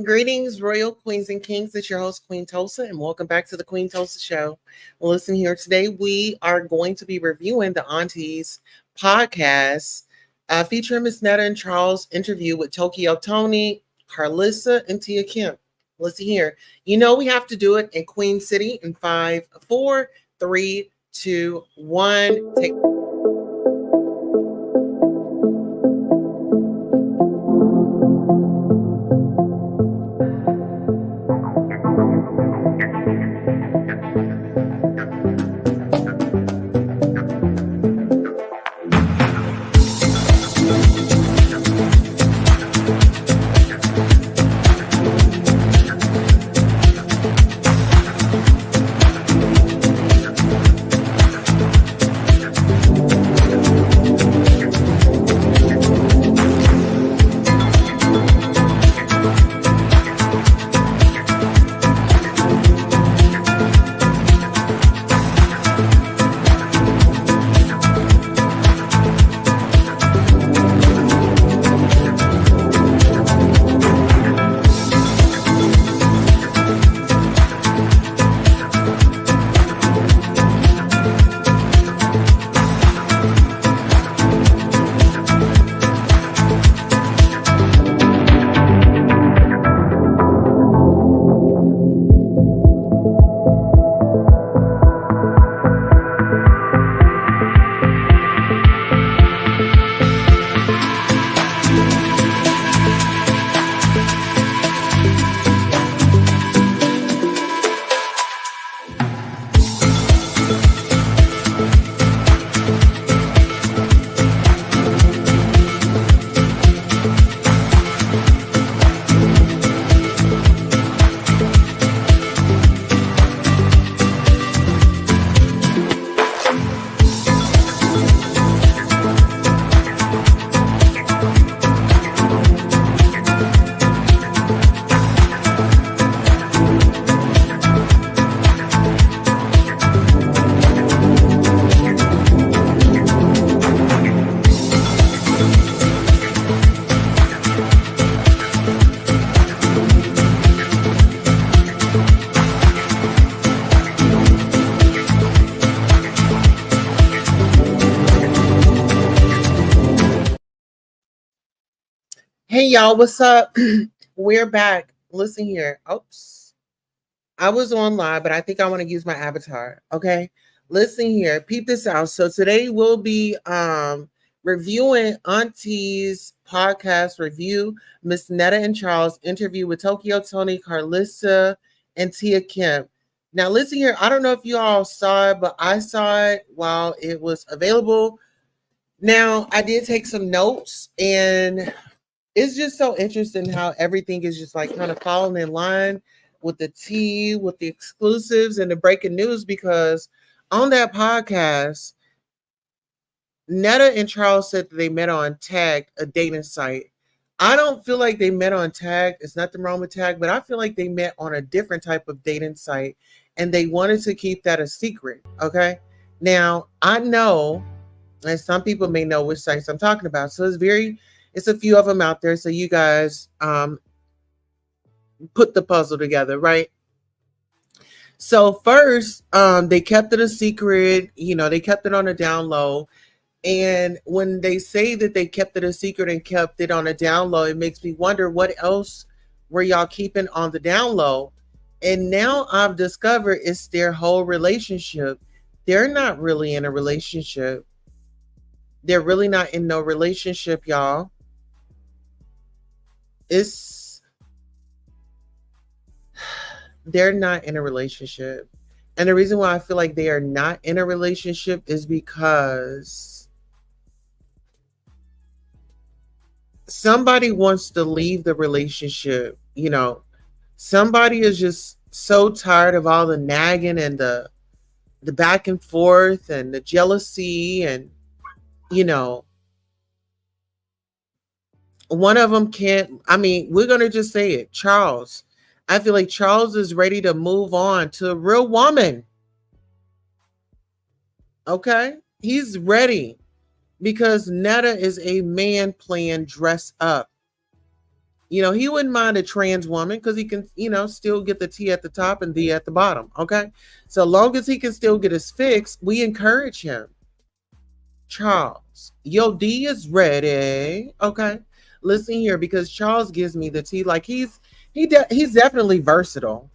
Greetings, royal queens and kings. It's your host, Queen Tulsa, and welcome back to the Queen Tulsa Show. Well, listen here. Today, we are going to be reviewing the Aunties podcast featuring Miss Netta and Charles' interview with Toni, Kalissa, and Tia Kemp. Listen here. You know we have to do it in Queen City in 5, 4, 3, 2, 1. Take Hey y'all, what's up? We're back. Listen here. Oops. I was on live, but I think I want to use my avatar. Okay. Listen here. Peep this out. So today we'll be reviewing Auntie's podcast review, Miss Netta and Charles interview with Toni, Kalissa, and Tia Kemp. Now listen here. I don't know if you all saw it, but I saw it while it was available. Now I did take some notes, and it's just so interesting how everything is just like kind of falling in line with the tea, with the exclusives and the breaking news. Because on that podcast, Netta and Charles said that they met on Tag, a dating site. I don't feel like they met on Tag. There's nothing wrong with Tag, but I feel like they met on a different type of dating site, and they wanted to keep that a secret. Okay. Now I know, and some people may know which sites I'm talking about. So it's a few of them out there. So you guys put the puzzle together, right? So first, they kept it a secret. They kept it on a down low. And when they say that they kept it a secret and kept it on a down low, it makes me wonder what else were y'all keeping on the down low. And now I've discovered it's their whole relationship. They're not really in a relationship. They're really not in no relationship, y'all. It's They're not in a relationship. And the reason why I feel like they are not in a relationship is because somebody wants to leave the relationship. Somebody is just so tired of all the nagging and the back and forth and the jealousy, and you know one of them can't. I mean, we're going to just say it. Charles. I feel like Charles is ready to move on to a real woman. Okay? He's ready because Netta is a man playing dress up. He wouldn't mind a trans woman because he can, still get the T at the top and D at the bottom. Okay. So long as he can still get his fix, we encourage him. Charles, your D is ready. Okay. Listen here, because Charles gives me the T. Like he's definitely versatile.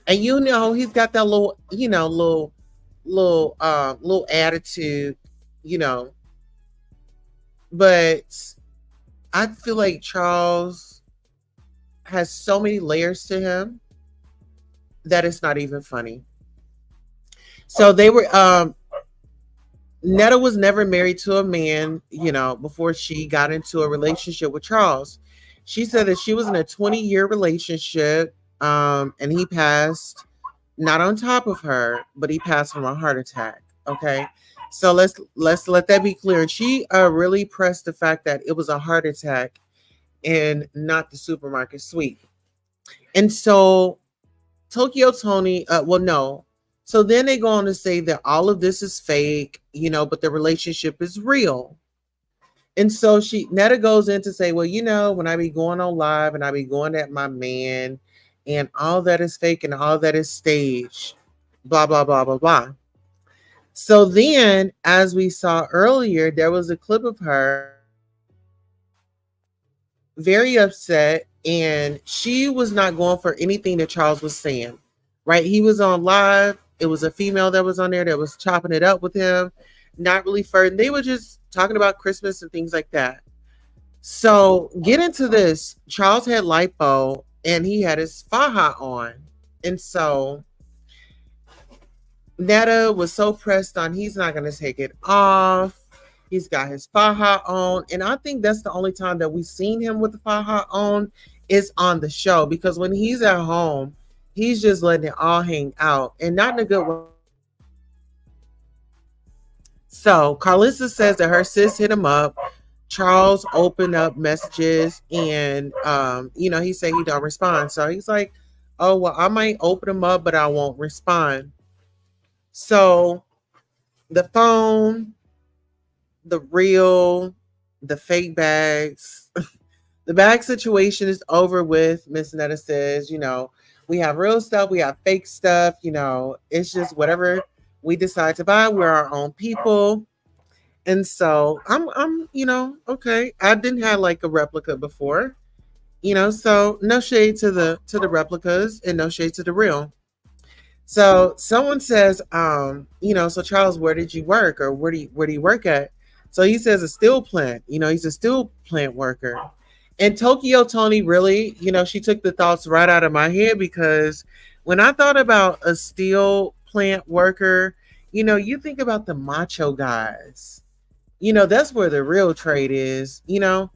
And he's got that little, little attitude, you know. But I feel like Charles has so many layers to him that it's not even funny. So they were Netta was never married to a man, before she got into a relationship with Charles. She said that she was in a 20-year relationship, and he passed not on top of her, but he passed from a heart attack. Okay. So let's let that be clear. And she really pressed the fact that it was a heart attack and not the supermarket sweep. And so Tokyo Toni, well, no. So then they go on to say that all of this is fake, but the relationship is real. And so Netta goes in to say, well, when I be going on live and I be going at my man, and all that is fake and all that is staged, blah, blah, blah, blah, blah. So then, as we saw earlier, there was a clip of her very upset, and she was not going for anything that Charles was saying, right? He was on live. It was a female that was on there that was chopping it up with him, not really flirting. They were just talking about Christmas and things like that. So get into this. Charles had lipo and he had his faja on. And so Netta was so pressed on he's not going to take it off. He's got his faja on. And I think that's the only time that we've seen him with the faja on is on the show. Because when he's at home, he's just letting it all hang out. And not in a good way. So Kalissa says that her sis hit him up. Charles opened up messages and, he said he don't respond. So he's like, oh, well, I might open them up, but I won't respond. So the phone, the real, the fake bags, the bag situation is over with. Miss Netta says, we have real stuff, we have fake stuff, it's just whatever we decide to buy. We're our own people. And so I'm, okay. I didn't have like a replica before, so no shade to the replicas and no shade to the real. So someone says, so Charles, where did you work, or where do you work at? So he says a steel plant, he's a steel plant worker. And Tokyo Toni really, she took the thoughts right out of my head, because when I thought about a steel plant worker, you think about the macho guys. That's where the real trade is, on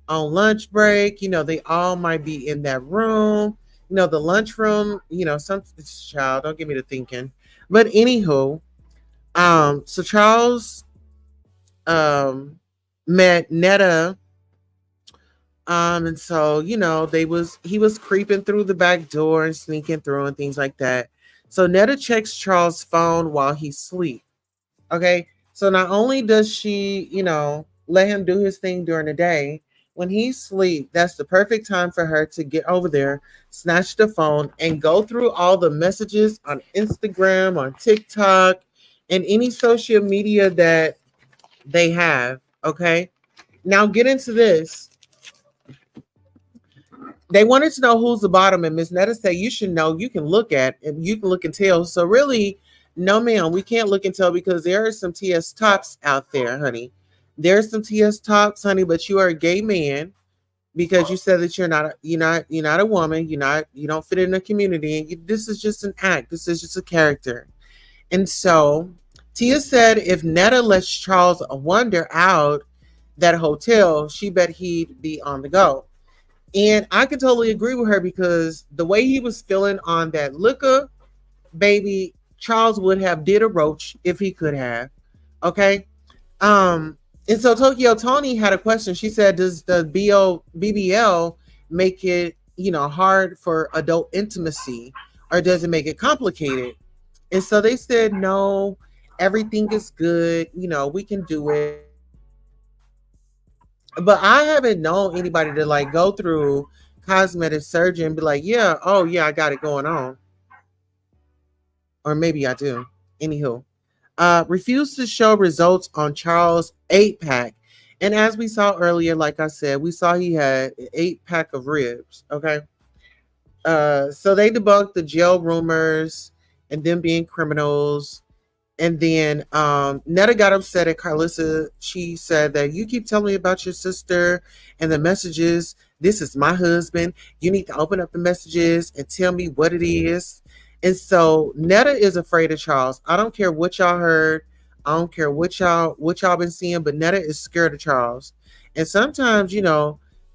lunch break, they all might be in that room, the lunchroom, some child, don't get me to thinking. But anywho, so Charles met Netta. And so, he was creeping through the back door and sneaking through and things like that. So Netta checks Charles' phone while he sleeps. Okay. So not only does she, let him do his thing during the day, when he sleeps, that's the perfect time for her to get over there, snatch the phone, and go through all the messages on Instagram, on TikTok, and any social media that they have. Okay. Now get into this. They wanted to know who's the bottom, and Miss Netta said you should know. You can look at and you can look and tell. So really, no, ma'am, we can't look and tell, because there are some TS tops out there, honey. There's some TS tops, honey, but you are a gay man, because you said that you're not a woman. You don't fit in the community. And this is just an act. This is just a character. And so Tia said if Netta lets Charles wander out that hotel, she bet he'd be on the go. And I can totally agree with her, because the way he was feeling on that liquor, baby, Charles would have did a roach if he could have. Okay. And so Tokyo Toni had a question. She said, does the BBL make it, hard for adult intimacy, or does it make it complicated? And so they said, no, everything is good. We can do it. But I haven't known anybody to like go through, cosmetic surgeon be like, yeah, oh yeah, I got it going on. Or maybe I do. Anywho. Refused to show results on Charles' 8 pack. And as we saw earlier, like I said, we saw he had an 8 pack of ribs. Okay. So they debunked the jail rumors and them being criminals. And then Netta got upset at Kalissa. She said that you keep telling me about your sister and the messages. This is my husband. You need to open up the messages and tell me what it is. And so Netta is afraid of Charles. I don't care what y'all heard. I don't care what y'all been seeing, but Netta is scared of Charles. And sometimes,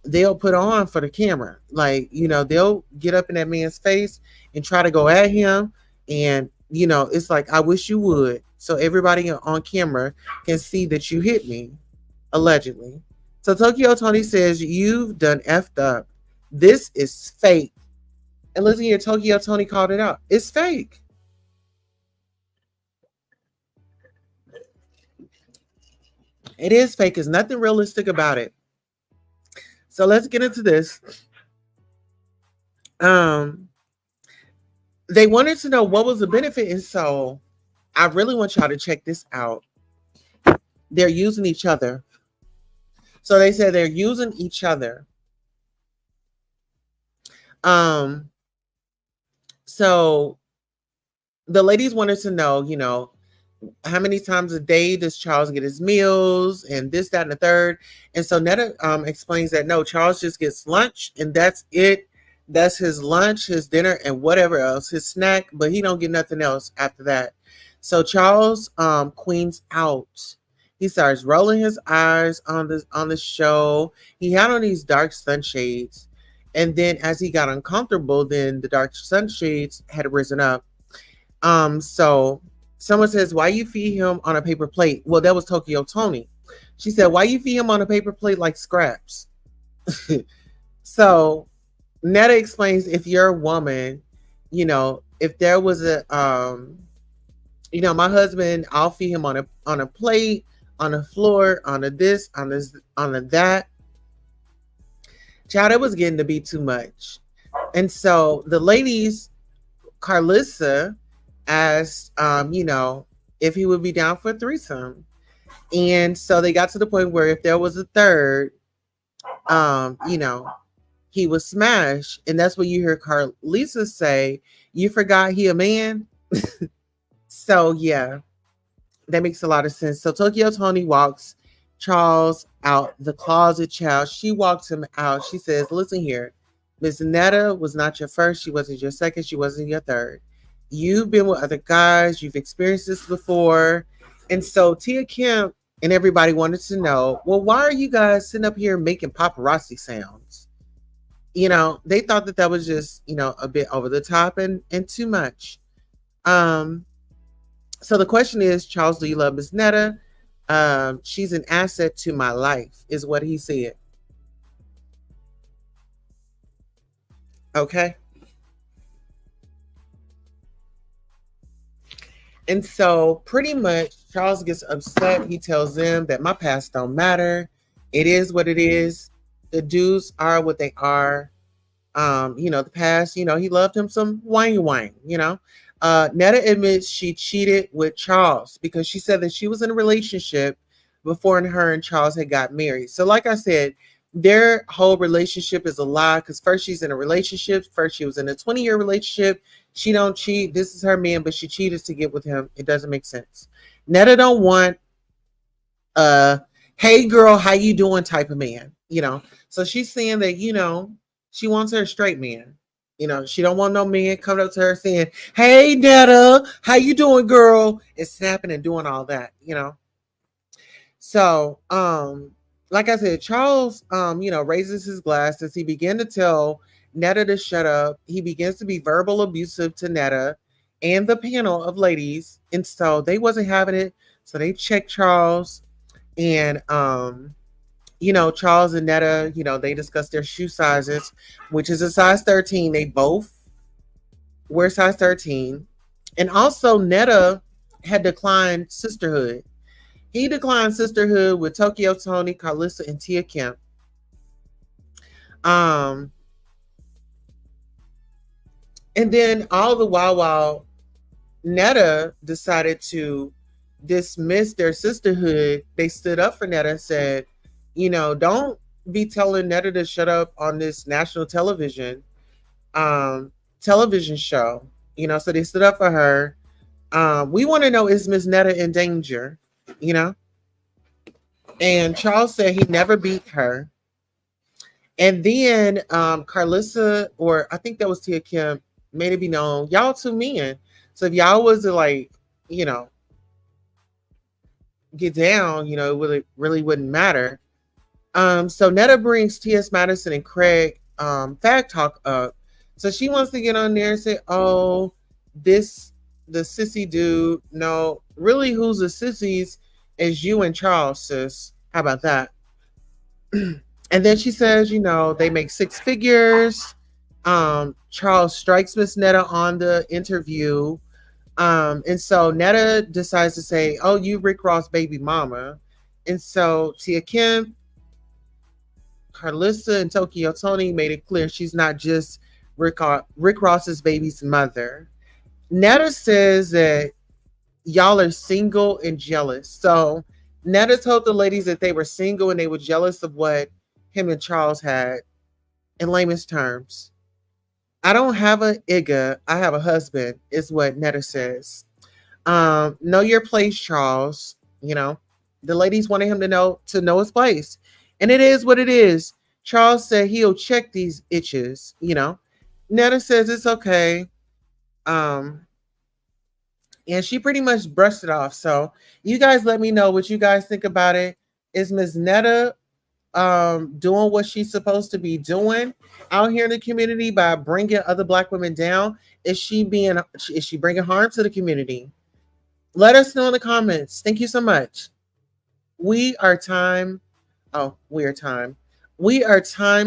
they'll put on for the camera. Like, they'll get up in that man's face and try to go at him. And it's like, I wish you would. So everybody on camera can see that you hit me, allegedly. So Tokyo Toni says, you've done effed up. This is fake. And listen here, Tokyo Toni called it out. It's fake. It is fake. There's nothing realistic about it. So let's get into this. They wanted to know what was the benefit. And so I really want y'all to check this out. They're using each other. So they said they're using each other. So the ladies wanted to know, how many times a day does Charles get his meals and this, that, and the third. And so Netta explains that no, Charles just gets lunch and that's it. That's his lunch, his dinner, and whatever else, his snack, but he don't get nothing else after that. So Charles queens out. He starts rolling his eyes on the show. He had on these dark sunshades. And then as he got uncomfortable, then the dark sunshades had risen up. So someone says, why you feed him on a paper plate? Well, that was Tokyo Toni. She said, why you feed him on a paper plate like scraps? So Netta explains, if you're a woman, if there was my husband, I'll feed him on a plate, on the floor, on a this, on this, on a that. Child, it was getting to be too much. And so the ladies, Kalissa asked, if he would be down for a threesome. And so they got to the point where if there was a third, he was smash. And that's what you hear Kalissa say, you forgot he a man? So yeah, that makes a lot of sense. So Tokyo Toni walks Charles out the closet, child. She walks him out. She says, listen here, Miss Netta was not your first. She wasn't your second. She wasn't your third. You've been with other guys. You've experienced this before. And so Tia Kemp and everybody wanted to know, well, why are you guys sitting up here making paparazzi sounds? They thought that was just, a bit over the top and too much. So the question is, Charles, do you love Miss Netta? She's an asset to my life, is what he said. Okay. And so pretty much Charles gets upset. He tells them that my past don't matter. It is what it is. The dudes are what they are. The past, he loved him some wine. Netta admits she cheated with Charles because she said that she was in a relationship before her and Charles had got married. So like I said, their whole relationship is a lie because first she's in a relationship. First she was in a 20-year relationship. She don't cheat. This is her man, but she cheated to get with him. It doesn't make sense. Netta don't want hey girl, how you doing type of man, So she's saying that, she wants her a straight man. She don't want no man coming up to her saying, hey Netta, how you doing, girl? And snapping and doing all that, So, like I said, Charles, raises his glass as he began to tell Netta to shut up. He begins to be verbal abusive to Netta and the panel of ladies. And so they wasn't having it. So they checked Charles and, Charles and Netta, they discussed their shoe sizes, which is a size 13. They both wear size 13. And also Netta had declined sisterhood. He declined sisterhood with Tokyo Toni, Kalissa, and Tia Kemp. And then all the while Netta decided to dismiss their sisterhood, they stood up for Netta and said, don't be telling Netta to shut up on this national um, television show. So they stood up for her. We want to know, is Miss Netta in danger? You know? And Charles said he never beat her. And then Kalissa, or I think that was Tia Kemp, made it be known, y'all two men. So if y'all was to like, you know, get down, it really wouldn't matter. So Netta brings T.S. Madison and Craig Fag Talk up. So she wants to get on there and say, oh, this the sissy dude. No, really who's the sissies is you and Charles, sis. How about that? And then she says, they make six figures. Charles strikes Miss Netta on the interview. And so Netta decides to say, oh, you Rick Ross baby mama. And so Tia Kim, Kalissa, and Toni made it clear she's not just Rick Ross's baby's mother. Netta says that y'all are single and jealous. So Netta told the ladies that they were single and they were jealous of what him and Charles had. In layman's terms, I don't have a Igga, I have a husband, is what Netta says. Know your place, Charles. The ladies wanted him to know his place. And it is what it is. Charles said he'll check these itches. Netta says it's okay. And she pretty much brushed it off. So you guys let me know what you guys think about it. Is Miss Netta doing what she's supposed to be doing out here in the community by bringing other Black women down? Is she bringing harm to the community? Let us know in the comments. Thank you so much. We are time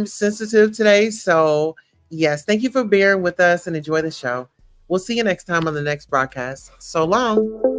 sensitive today. So yes, thank you for bearing with us and enjoy the show. We'll see you next time on the next broadcast. So long.